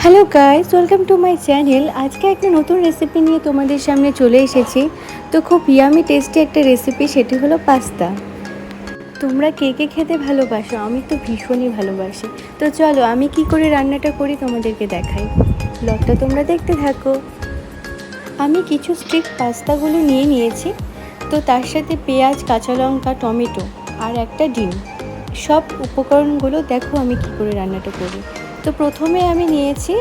Hello guys, welcome to my channel. আজকে একটা নতুন রেসিপি নিয়ে তোমাদের সামনে চলে এসেছি। তো খুব ইয়ামি টেস্টি একটা রেসিপি, সেটি হলো পাস্তা। তোমরা কে কে খেতে ভালোবাসো? আমি তো ভীষণই ভালোবাসি। তো চলো আমি কি করে রান্নাটা করি তোমাদেরকে দেখাই। ব্লগটা তোমরা দেখতে থাকো। আমি কিছু স্টিক পাস্তাগুলো নিয়ে নিয়েছি। তো তার সাথে পেঁয়াজ, কাঁচা লঙ্কা, টমেটো আর একটা ডিম, সব উপকরণগুলো দেখো আমি কি করে রান্নাটা করি। তো প্রথমে আমি নিয়েছি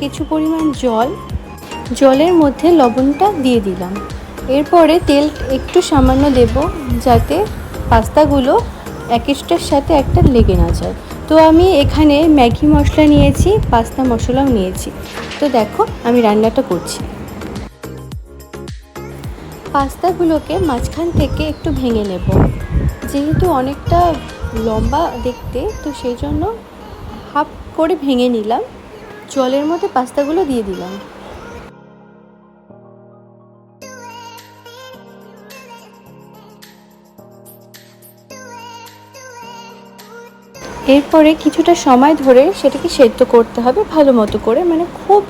কিছু পরিমাণ জল, জলের মধ্যে লবণটা দিয়ে দিলাম। এরপরে তেল একটু সামান্য দেব, যাতে পাস্তাগুলো একটার সাথে একটা লেগে না যায়। তো আমি এখানে ম্যাগি মশলা নিয়েছি, পাস্তা মশলাও নিয়েছি। তো দেখো আমি রান্নাটা করছি। পাস্তাগুলোকে মাঝখান থেকে একটু ভেঙে নেব, যেহেতু অনেকটা লম্বা দেখতে, তো সেই জন্য হাফ করে ভেঙে নিলাম। জলের মধ্যে পাস্তাগুলো দিয়ে দিলাম। এরপরে কিছুটা সময় ধরে সেটাকে সেদ্ধ করতে হবে ভালো মতো করে, মানে খুব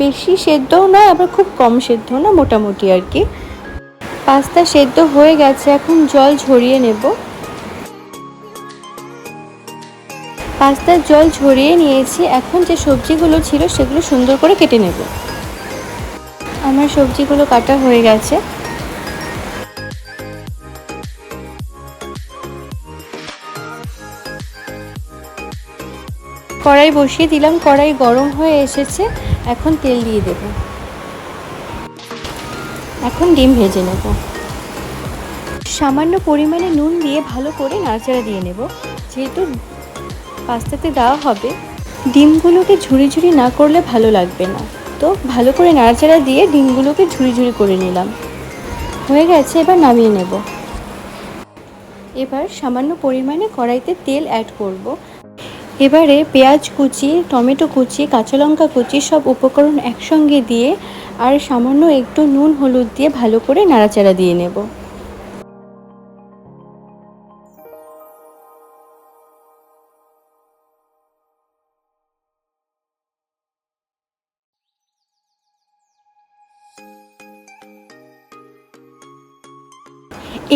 বেশি সেদ্ধও নয়, আবার খুব কম সেদ্ধও না, মোটামুটি আর কি। পাস্তা সেদ্ধ হয়ে গেছে, এখন জল ঝরিয়ে নেব। পাস্তার জল ঝরিয়ে নিয়েছি। এখন যে সবজিগুলো ছিল সেগুলো সুন্দর করে কেটে নেব। আমার সবজিগুলো কাটা হয়ে গেছে। কড়াই বসিয়ে দিলাম, কড়াই গরম হয়ে এসেছে। এখন তেল দিয়ে দেব। এখন ডিম ভেজে নেব। সামান্য পরিমাণে নুন দিয়ে ভালো করে নাড়াচাড়া দিয়ে নেব, যেহেতু পাস্তাতে দেওয়া হবে। ডিমগুলোকে ঝুরি ঝুরি না করলে ভালো লাগবে না, তো ভালো করে নাড়াচাড়া দিয়ে ডিমগুলোকে ঝুরি ঝুরি করে নিলাম। হয়ে গেছে, এবার নামিয়ে নেব। এবার সামান্য পরিমাণে কড়াইতে তেল অ্যাড করব। এবারে পেঁয়াজ কুচি, টমেটো কুচি, কাঁচা লঙ্কা কুচি সব উপকরণ একসঙ্গে দিয়ে আর সামান্য একটু নুন হলুদ দিয়ে ভালো করে নাড়াচাড়া দিয়ে নেব।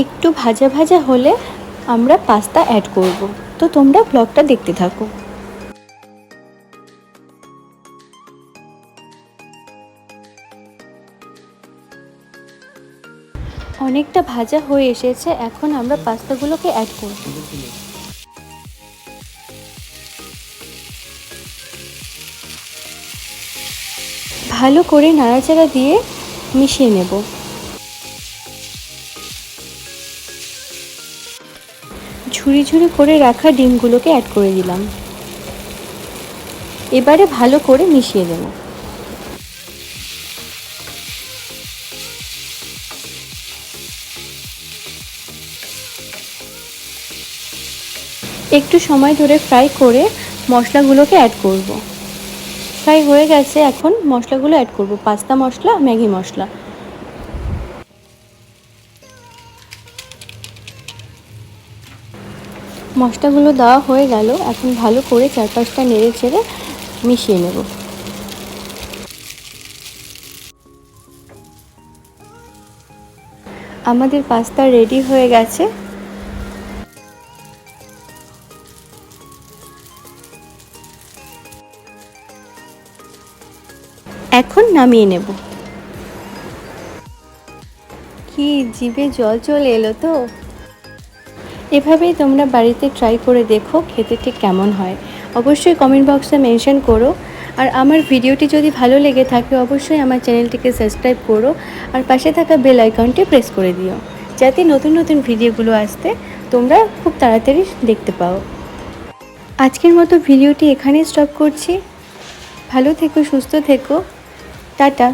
একটু ভাজা ভাজা হলে আমরা পাস্তা অ্যাড করব। তো তোমরা ব্লগটা দেখতে থাকো। অনেকটা ভাজা হয়ে এসেছে, এখন আমরা পাস্তাগুলোকে অ্যাড করব। ভালো করে নাড়াচাড়া দিয়ে মিশিয়ে নেব। ঝুরি ঝুরি করে রাখা ডিমগুলোকে অ্যাড করে দিলাম। এবারে ভালো করে মিশিয়ে দেব। একটু সময় ধরে ফ্রাই করে মশলাগুলোকে অ্যাড করব। ফ্রাই হয়ে গেছে, এখন মশলাগুলো অ্যাড করব। পাস্তা মশলা, ম্যাগি মশলা। মশলাগুলো দেওয়া হয়ে গেল, এখন ভালো করে চারপাশটা নেড়ে চেড়ে মিশিয়ে নেব। আমাদের পাস্তা রেডি হয়ে গেছে। এখন নামিয়ে নেব। কি জিভে জল চলে এলো তো। এভাবেই তোমরা বাড়িতে ট্রাই করে দেখো, খেতে ঠিক কেমন হয় অবশ্যই কমেন্ট বক্সে মেনশন করো। আর আমার ভিডিওটি যদি ভালো লেগে থাকে অবশ্যই আমার চ্যানেলটিকে সাবস্ক্রাইব করো, আর পাশে থাকা বেল আইকনটি প্রেস করে দিও, যাতে নতুন নতুন ভিডিওগুলো আসতে তোমরা খুব তাড়াতাড়ি দেখতে পাও। আজকের মতো ভিডিওটি এখানেই স্টপ করছি। ভালো থেকো, সুস্থ থেকো, টাটা।